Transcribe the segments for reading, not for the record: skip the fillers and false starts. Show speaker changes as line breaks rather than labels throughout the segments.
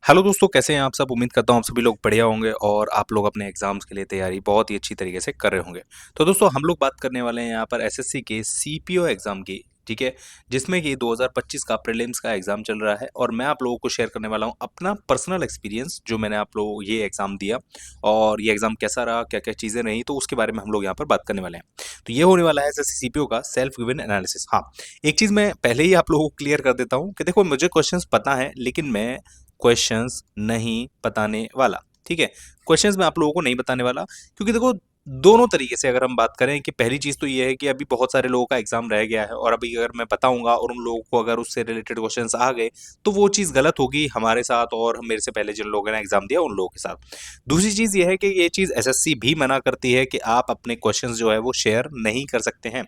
Hello दोस्तों, कैसे हैं आप सब। उम्मीद करता हूँ आप सभी लोग बढ़िया होंगे और आप लोग अपने एग्जाम्स के लिए तैयारी बहुत ही अच्छी तरीके से कर रहे होंगे। तो दोस्तों हम लोग बात करने वाले हैं यहाँ पर एसएससी के सीपीओ एग्जाम की। ठीक है, जिसमें कि 2025 का प्रीलिम्स का एग्जाम चल रहा है और मैं आप लोगों को शेयर करने वाला हूँ अपना पर्सनल एक्सपीरियंस, जो मैंने आप लोगों ये एग्जाम दिया और ये एग्जाम कैसा रहा, क्या क्या चीज़ें रही, तो उसके बारे में हम लोग यहाँ पर बात करने वाले हैं। तो ये होने वाला है एसएससी सीपीओ का सेल्फ गिवन एनालिसिस। हाँ, एक चीज़ मैं पहले ही आप लोगों को क्लियर कर देता हूँ कि देखो, मुझे क्वेश्चंस पता है लेकिन मैं क्वेश्चंस नहीं बताने वाला। ठीक है, क्वेश्चंस मैं आप लोगों को नहीं बताने वाला, क्योंकि देखो दोनों तरीके से अगर हम बात करें कि पहली चीज तो ये है कि अभी बहुत सारे लोगों का एग्जाम रह गया है और अभी अगर मैं बताऊंगा और उन लोगों को अगर उससे रिलेटेड क्वेश्चंस आ गए तो वो चीज गलत होगी हमारे साथ और मेरे से पहले जिन लोगों ने एग्जाम दिया उन लोगों के साथ। दूसरी चीज ये है कि ये चीज एसएससी भी मना करती है कि आप अपने क्वेश्चंस जो है वो शेयर नहीं कर सकते हैं।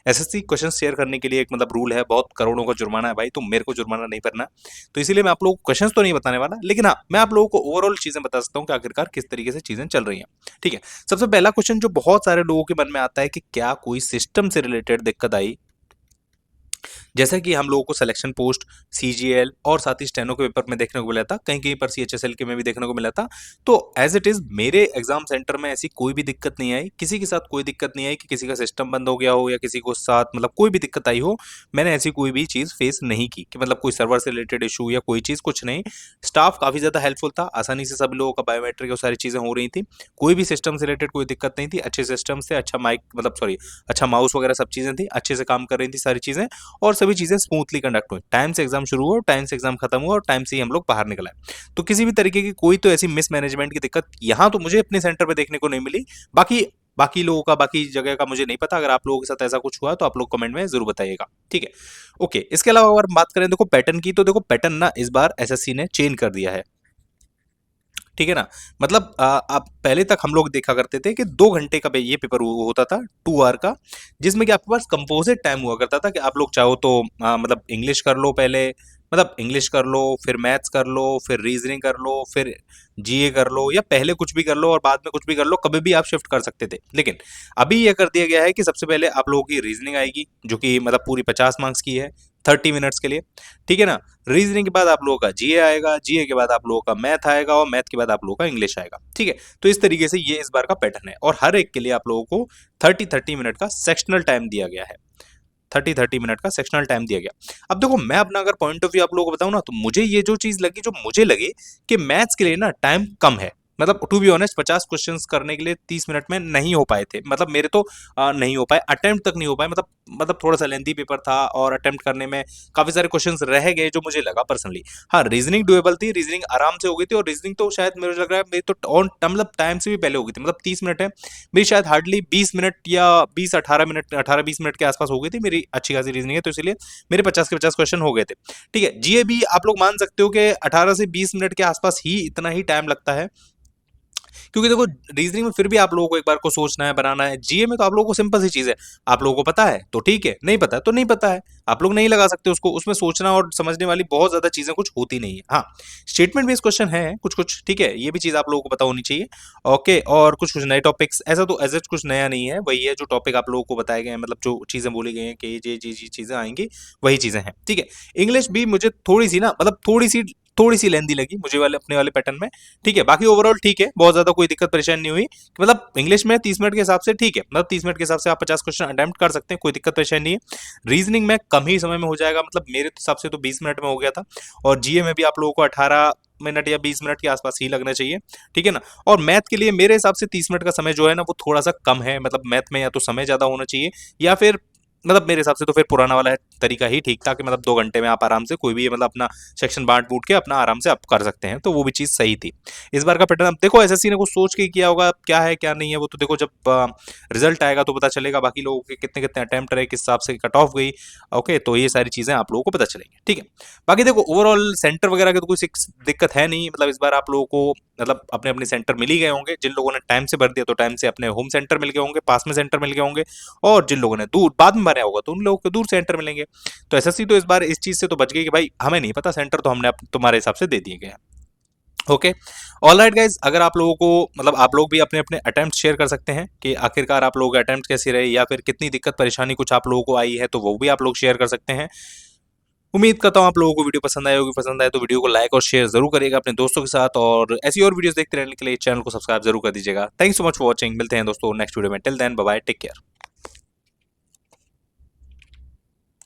एसएससी क्वेश्चन शेयर करने के लिए एक मतलब रूल है, बहुत करोड़ों का जुर्माना है भाई, तो मेरे को जुर्माना नहीं भरना। तो इसीलिए मैं आप लोगों को क्वेश्चंस तो नहीं बताने वाला, लेकिन हाँ मैं आप लोगों को ओवरऑल चीजें बता सकता हूँ कि आखिरकार किस तरीके से चीजें चल रही हैं। ठीक है, सबसे पहला क्वेश्चन जो बहुत सारे लोगों के मन में आता है कि क्या कोई सिस्टम से रिलेटेड दिक्कत आई, जैसा कि हम लोगों को सिलेक्शन पोस्ट, सीजीएल और साथ ही स्टेनो के पेपर में देखने को मिला था, कहीं कहीं पर सीएचएसएल के में भी देखने को मिला था। तो एज इट इज मेरे एग्जाम सेंटर में ऐसी कोई भी दिक्कत नहीं आई, किसी के साथ कोई दिक्कत नहीं आई कि किसी का सिस्टम बंद हो गया हो या किसी को साथ मतलब कोई भी दिक्कत आई हो। मैंने ऐसी कोई भी चीज़ फेस नहीं की कि मतलब कोई सर्वर से रिलेटेड इशू या कोई चीज़, कुछ नहीं। स्टाफ काफ़ी ज़्यादा हेल्पफुल था, आसानी से सभी लोगों का बायोमेट्रिक और सारी चीज़ें हो रही थी। कोई भी सिस्टम से रिलेटेड कोई दिक्कत नहीं थी, अच्छे सिस्टम से, अच्छा माइक मतलब सॉरी अच्छा माउस वगैरह सब चीज़ें थी, अच्छे से काम कर रही थी सारी चीज़ें और सभी चीज़ें स्मूथली कंडक्ट हुई। टाइम से एग्जाम शुरू हुआ, टाइम से एग्जाम खत्म हुआ और टाइम से ही हम लोग बाहर निकल आए। तो किसी भी तरीके की कोई तो ऐसी मिसमैनेजमेंट की दिक्कत यहाँ तो मुझे अपने सेंटर पे देखने को नहीं मिली। बाकी बाकी लोगों का, बाकी जगह का मुझे नहीं पता। अगर आप लोगों के साथ ऐसा कुछ हुआ तो आप लोग कमेंट में जरूर बताइएगा। ठीक है, ओके। इसके अलावा अगर बात करें देखो पैटर्न की, तो देखो पैटर्न ना इस बार एसएससी ने चेंज कर दिया है। ठीक है ना, मतलब आप पहले तक हम लोग देखा करते थे कि 2 घंटे का ये पेपर होता था, 2 आवर का, जिसमें कि आपके पास कंपोजिट टाइम हुआ करता था कि आप लोग चाहो तो मतलब इंग्लिश कर लो पहले, मतलब इंग्लिश कर लो, फिर मैथ्स कर लो, फिर रीजनिंग कर लो, फिर जीए कर लो, या पहले कुछ भी कर लो और बाद में कुछ भी कर लो, कभी भी आप शिफ्ट कर सकते थे। लेकिन अभी यह कर दिया गया है कि सबसे पहले आप लोगों की रीजनिंग आएगी, जो कि मतलब पूरी 50 मार्क्स की है, 30 मिनट्स के लिए। ठीक है ना, रीजनिंग के बाद आप लोगों का जीए आएगा, जीए के बाद आप लोगों का मैथ आएगा और मैथ के बाद आप लोगों का इंग्लिश आएगा। ठीक है, तो इस तरीके से ये इस बार का पैटर्न है और हर एक के लिए आप लोगों को 30-30 मिनट का सेक्शनल टाइम दिया गया है। 30-30 मिनट का सेक्शनल टाइम दिया गया। अब देखो मैं अपना अगर पॉइंट ऑफ व्यू आप लोगों को बताऊं ना, तो मुझे ये जो चीज लगी, जो मुझे लगी कि मैथ्स के लिए ना टाइम कम है। मतलब टू बी ऑनेस्ट 50 क्वेश्चंस करने के लिए 30 मिनट में नहीं हो पाए थे, मतलब मेरे तो नहीं हो पाए, अटेम्प्ट तक नहीं हो पाए। मतलब थोड़ा सा लेंथी पेपर था और अटेम्प्ट करने में काफी सारे क्वेश्चंस रह गए, जो मुझे लगा पर्सनली। हाँ, रीजनिंग डुएबल थी, रीजनिंग आराम से हो गई थी और रीजनिंग तो शायद मुझे लग रहा है मेरी तो ऑन मतलब टाइम से भी पहले हो गई थी। मतलब 30 मिनट है, मेरी शायद हार्डली 20 मिनट या 20-18 मिनट, 18-20 मिनट के आसपास हो गई थी मेरी अच्छी खासी रीजनिंग है, तो इसलिए मेरे 50 के 50 क्वेश्चन हो गए थे। ठीक है, जीए भी आप लोग मान सकते हो कि 18 से 20 मिनट के आसपास ही इतना ही टाइम लगता है, क्योंकि देखो रीजनिंग में फिर भी आप लोगों को एक बार को सोचना है, बनाना है। जीए में तो आप लोगों को सिंपल सी चीज है, आप लोगों को पता है तो ठीक है, नहीं पता है तो नहीं पता है, आप लोग नहीं लगा सकते उसको। उसमें सोचना और समझने वाली बहुत ज्यादा चीजें कुछ होती नहीं है। हाँ, स्टेटमेंट बेस्ड क्वेश्चन है कुछ कुछ, ठीक है, ये भी चीज आप लोगों को पता होनी चाहिए। ओके, और कुछ कुछ नए टॉपिक्स, ऐसा तो एज कुछ नया नहीं है, वही है जो टॉपिक आप लोगों को बताए गए हैं, मतलब जो चीजें बोली गई हैं कि ये जी चीजें आएंगी वही चीजें हैं। ठीक है, इंग्लिश भी मुझे थोड़ी सी ना, मतलब थोड़ी सी लेंदी लगी मुझे वाले अपने वाले पैटर्न में। ठीक है, बाकी ओवरऑल ठीक है, बहुत ज्यादा कोई दिक्कत परेशानी नहीं हुई। मतलब इंग्लिश में 30 मिनट के हिसाब से ठीक है, मतलब 30 मिनट के हिसाब से आप 50 क्वेश्चन अटेम्प्ट कर सकते हैं, कोई दिक्कत परेशानी नहीं है। रीजनिंग में कम ही समय में हो जाएगा, मतलब मेरे हिसाब से तो 20 मिनट में हो गया था। और जीए में भी आप लोगों को 18 मिनट या 20 मिनट के आसपास ही लगना चाहिए। ठीक है ना, और मैथ के लिए मेरे हिसाब से 30 मिनट का समय जो है ना वो थोड़ा सा कम है। मतलब मैथ में या तो समय ज्यादा होना चाहिए या फिर मतलब मेरे हिसाब से तो फिर पुराना वाला तरीका ही ठीक था कि मतलब 2 घंटे में आप आराम से कोई भी मतलब अपना सेक्शन बांट बूट के अपना आराम से आप कर सकते हैं, तो वो भी चीज सही थी। इस बार का पैटर्न अब देखो एसएससी ने कुछ सोच के किया होगा, क्या है क्या नहीं है वो तो देखो जब रिजल्ट आएगा तो पता चलेगा, बाकी लोगों के कितने कितने अटेम्प्ट रहे, किस हिसाब से कट ऑफ गई। ओके, तो ये सारी चीजें आप लोगों को पता चलेंगी। ठीक है, बाकी देखो ओवरऑल सेंटर वगैरह की तो कोई दिक्कत है नहीं। मतलब इस बार आप लोगों को मतलब अपने अपने सेंटर मिल ही गए होंगे, जिन लोगों ने टाइम से भर दिया तो टाइम से अपने होम सेंटर मिल गए होंगे, पास में सेंटर मिल गए होंगे, और जिन लोगों ने दूर बाद में भरा होगा तो उन लोगों को दूर सेंटर मिलेंगे। तो एसएससी तो इस बार इस चीज से तो बच गई कि भाई हमें नहीं पता सेंटर, तो हमने तुम्हारे हिसाब से दे दिए गए हैं। ओके, ऑल राइट गाइज, अगर आप लोगों को मतलब आप लोग भी अपने अपने अटेम्प्ट शेयर कर सकते हैं कि आखिरकार आप लोगों के अटेम्प्ट कैसे रहे या फिर कितनी दिक्कत परेशानी कुछ आप लोगों को आई है, तो वो भी आप लोग शेयर कर सकते हैं। उम्मीद करता हूँ आप लोगों को वीडियो पसंद आए होगी, पसंद आए तो वीडियो को लाइक और शेयर ज़रूर करिएगा अपने दोस्तों के साथ, और ऐसी और वीडियोज़ देखते रहने के लिए चैनल को सब्सक्राइब ज़रूर कर दीजिएगा। Thank you so much for watching. मिलते हैं दोस्तों नेक्स्ट वीडियो में। Till then bye bye, take care.